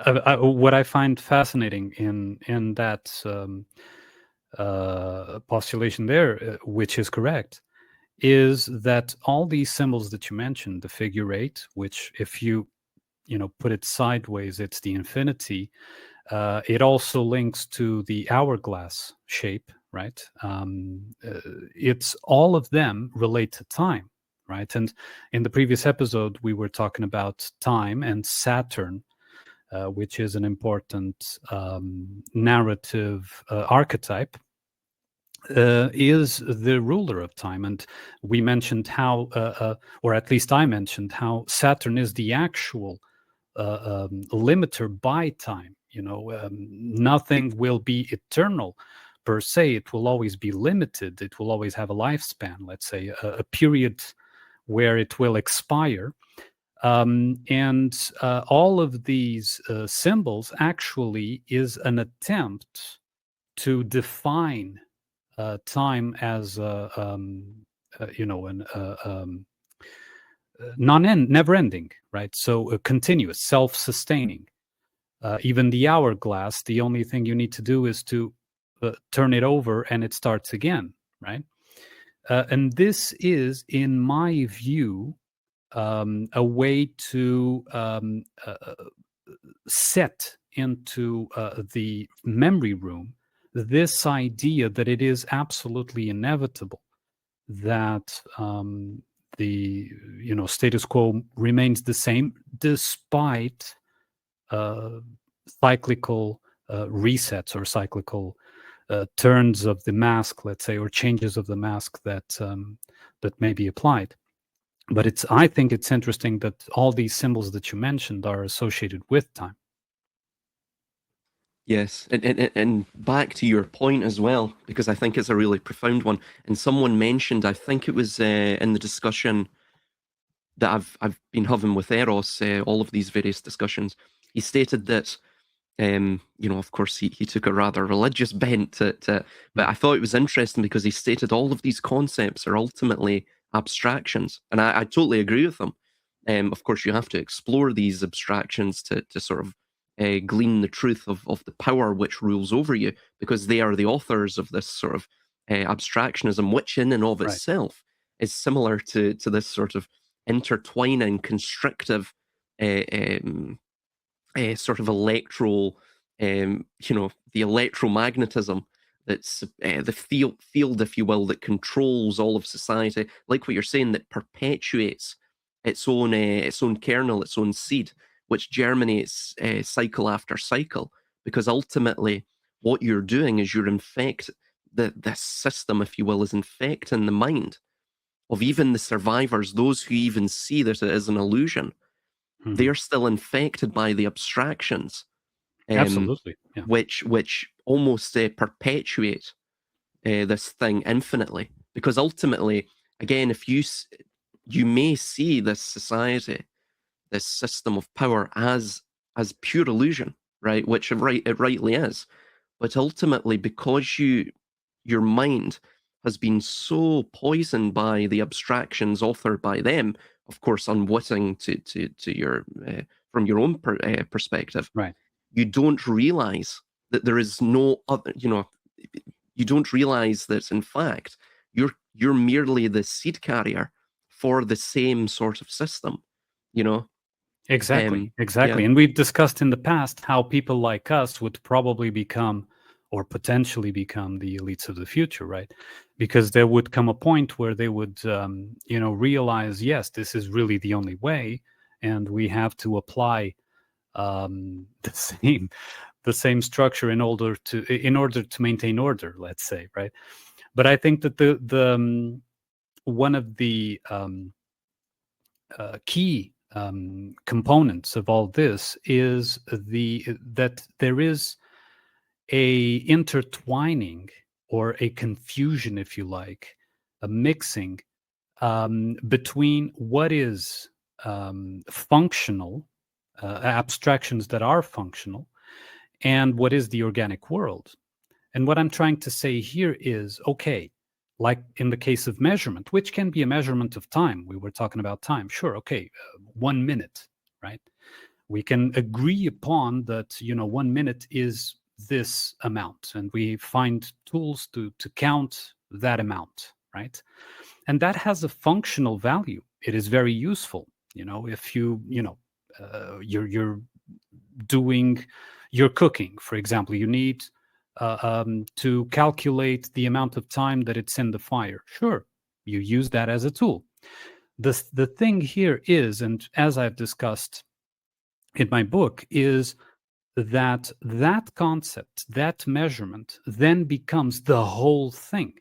what I find fascinating in that postulation there, which is correct, is that all these symbols that you mentioned, the figure eight, which if you put it sideways, it's the infinity. It also links to the hourglass shape, right? It's all of them relate to time, right? And in the previous episode, we were talking about time and Saturn, which is an important narrative archetype, is the ruler of time. And we mentioned how, or at least I mentioned how Saturn is the actual limiter by time. Nothing will be eternal per se. It will always be limited. It will always have a lifespan, let's say, a period where it will expire. And all of these symbols actually is an attempt to define time as never-ending, right? So continuous, self-sustaining. Even the hourglass, the only thing you need to do is to turn it over and it starts again, right? And this is, in my view, a way to set into the memory room this idea that it is absolutely inevitable that the status quo remains the same despite cyclical resets or cyclical turns of the mask, let's say, or changes of the mask that may be applied. But I think it's interesting that all these symbols that you mentioned are associated with time. Yes, and back to your point as well, because I think it's a really profound one. And someone mentioned, I think it was in the discussion that I've been having with Eros, all of these various discussions. He stated that, of course, he took a rather religious bent but I thought it was interesting because he stated all of these concepts are ultimately abstractions, and I totally agree with him. Of course, you have to explore these abstractions to sort of glean the truth of the power which rules over you, because they are the authors of this sort of abstractionism, which in and of itself is similar to this sort of intertwining, constrictive sort of electoral, the electromagnetism that's the field, if you will, that controls all of society, like what you're saying, that perpetuates its own kernel, its own seed, which germinates cycle after cycle. Because ultimately, what you're doing is you're this system, if you will, is infecting the mind of even the survivors, those who even see that it is an illusion. Mm-hmm. They're still infected by the abstractions. Absolutely. Yeah. Which almost perpetuate this thing infinitely. Because ultimately, again, if you may see this society, this system of power as pure illusion, right? Which it rightly is. But ultimately, because your mind has been so poisoned by the abstractions authored by them, of course, unwitting to your from your own perspective, right? You don't realize that there is no other. You don't realize that in fact you're merely the seed carrier for the same sort of system. Exactly. Yeah. And we've discussed in the past how people like us would probably become, or potentially become, the elites of the future, right? Because there would come a point where they would, realize, yes, this is really the only way, and we have to apply the same structure in order to maintain order, let's say, right? But I think that the one of the key components of all this is that there is a intertwining or a confusion, if you like, a mixing between what is functional, abstractions that are functional, and what is the organic world. And what I'm trying to say here is, okay, like in the case of measurement, which can be a measurement of time. We were talking about time. Sure, okay, 1 minute, right? We can agree upon that, 1 minute is this amount, and we find tools to count that amount, right? And that has a functional value. It is very useful. If you're cooking, for example, you need to calculate the amount of time that it's in the fire. Sure, you use that as a tool. The thing here is, and as I've discussed in my book, is that concept, that measurement, then becomes the whole thing.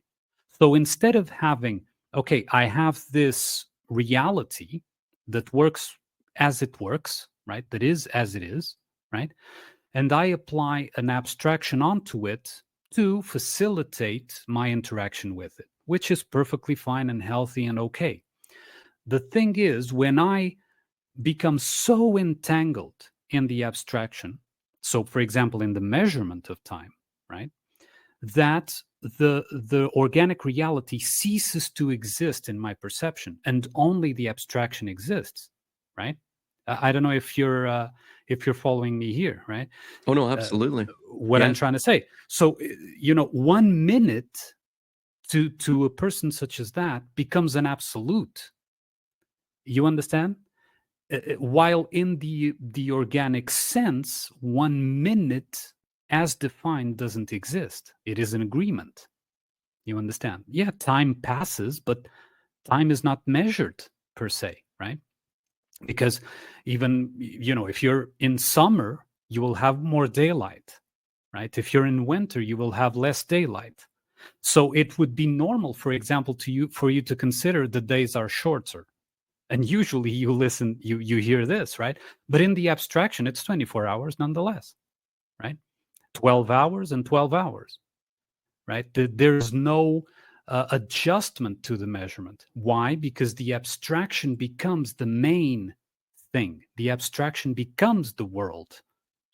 So instead of having, okay, I have this reality that works as it works, right? That is as it is, right? And I apply an abstraction onto it to facilitate my interaction with it, which is perfectly fine and healthy and okay. The thing is, when I become so entangled in the abstraction, so for example, in the measurement of time, right, that the organic reality ceases to exist in my perception, and only the abstraction exists, right? I don't know if you're following me here, right? Oh no, absolutely. What I'm trying to say. So 1 minute to a person such as that becomes an absolute. You understand? While in the organic sense, 1 minute as defined doesn't exist. It is an agreement. You understand? Yeah, time passes, but time is not measured per se, right? Because even, if you're in summer, you will have more daylight, right? If you're in winter, you will have less daylight. So it would be normal, for example, for you to consider the days are shorter. And usually you hear this, right? But in the abstraction, it's 24 hours nonetheless, right? 12 hours and 12 hours, right? There's no adjustment to the measurement. Why? Because the abstraction becomes the main thing. The abstraction becomes the world,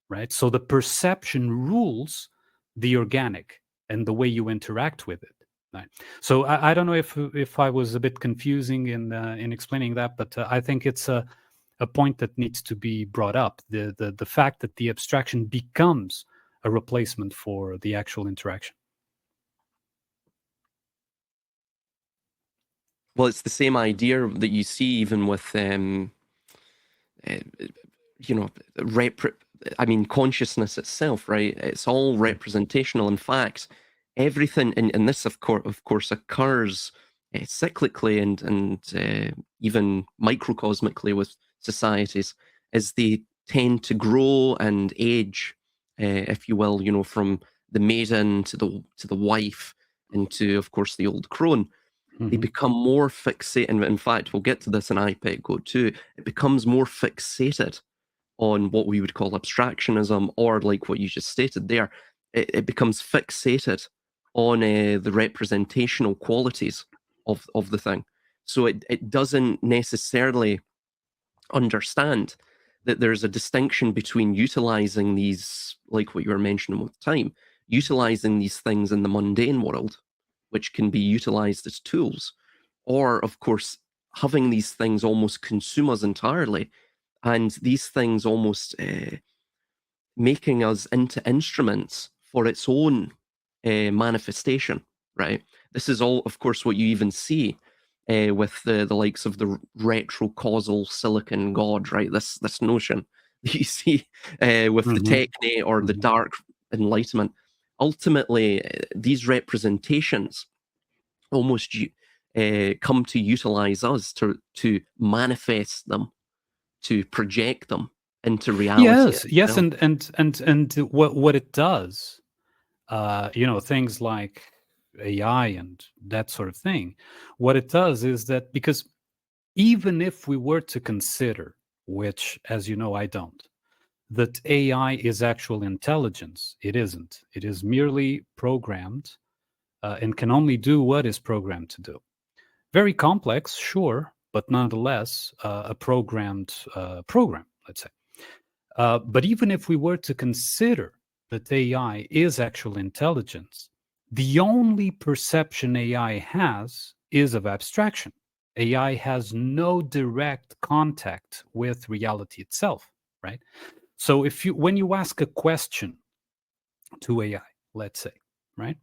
right? So the perception rules the organic and the way you interact with it. Right. So I don't know if I was a bit confusing in explaining that, but I think it's a point that needs to be brought up. The fact that the abstraction becomes a replacement for the actual interaction. Well, it's the same idea that you see even with consciousness itself, right? It's all representational. In fact, everything, and this of course occurs cyclically and even microcosmically with societies, as they tend to grow and age, if you will, from the maiden to the wife, and to, of course, the old crone. They become more fixated, and in fact, we'll get to this in IPEC Go too. It becomes more fixated on what we would call abstractionism, or like what you just stated there, it becomes fixated on the representational qualities of the thing. So it doesn't necessarily understand that there's a distinction between utilizing these, like what you were mentioning with time, utilizing these things in the mundane world, which can be utilized as tools, or of course having these things almost consume us entirely, and these things almost making us into instruments for its own manifestation, right? This is all, of course, what you even see with the likes of the retrocausal silicon god, right? This notion that you see with the techne or the dark enlightenment. Ultimately, these representations almost come to utilize us to manifest them, to project them into reality. Yes, and what it does, things like AI and that sort of thing, what it does is that, because even if we were to consider, which, as you know, I don't, that AI is actual intelligence, it isn't. It is merely programmed and can only do what is programmed to do. Very complex, sure, but nonetheless a programmed program, let's say. But even if we were to consider that AI is actual intelligence, the only perception AI has is of abstraction. AI has no direct contact with reality itself. right? So when you ask a question to AI, let's say, right,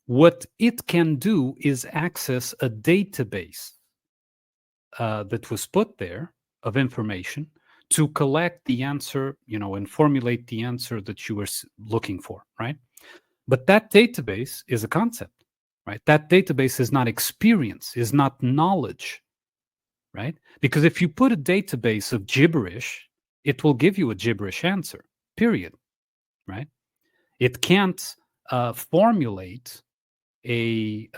what it can do is access a database that was put there of information to collect the answer, and formulate the answer that you were looking for, right? But that database is a concept, right? That database is not experience, is not knowledge, right? Because if you put a database of gibberish, it will give you a gibberish answer, period, right? It can't formulate a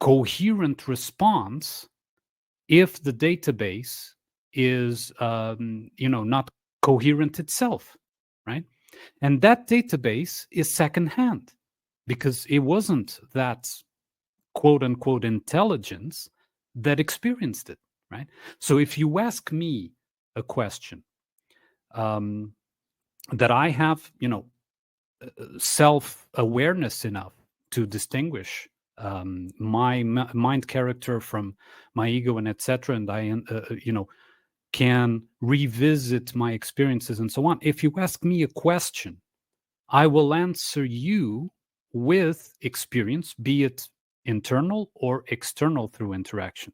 coherent response if the database is not coherent itself, right? And that database is secondhand because it wasn't that quote unquote intelligence that experienced it, right? So if you ask me a question that I have, self-awareness enough to distinguish my mind character from my ego and etc., and I can revisit my experiences and so on. If you ask me a question, I will answer you with experience, be it internal or external through interaction,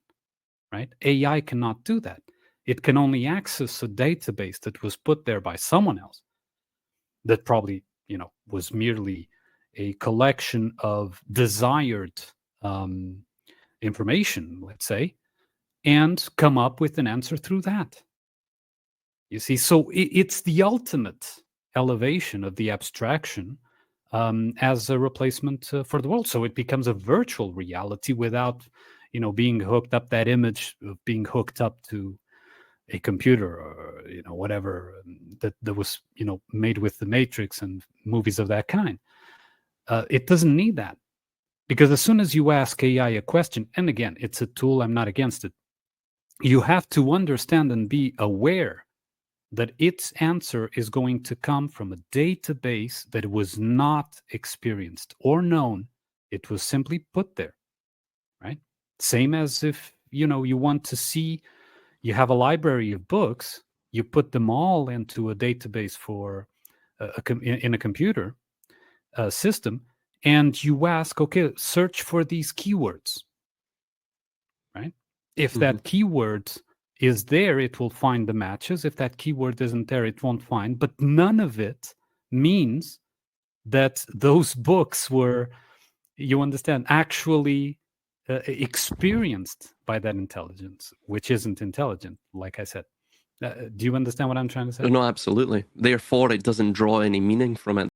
right? AI cannot do that. It can only access a database that was put there by someone else that probably, was merely a collection of desired information, let's say, and come up with an answer through that. You see, so it's the ultimate elevation of the abstraction as a replacement for the world. So it becomes a virtual reality without, being hooked up, that image of being hooked up to a computer or, whatever that was, made with the Matrix and movies of that kind. It doesn't need that. Because as soon as you ask AI a question, and again, it's a tool, I'm not against it, you have to understand and be aware that its answer is going to come from a database that was not experienced or known. It was simply put there, right? Same as if, you want to see, you have a library of books, you put them all into a database for in a computer system, and you ask, okay, search for these keywords, right? If that keyword is there, it will find the matches. If that keyword isn't there, it won't find. But none of it means that those books were, you understand, actually experienced by that intelligence, which isn't intelligent, like I said. Do you understand what I'm trying to say? No, absolutely. Therefore, it doesn't draw any meaning from it.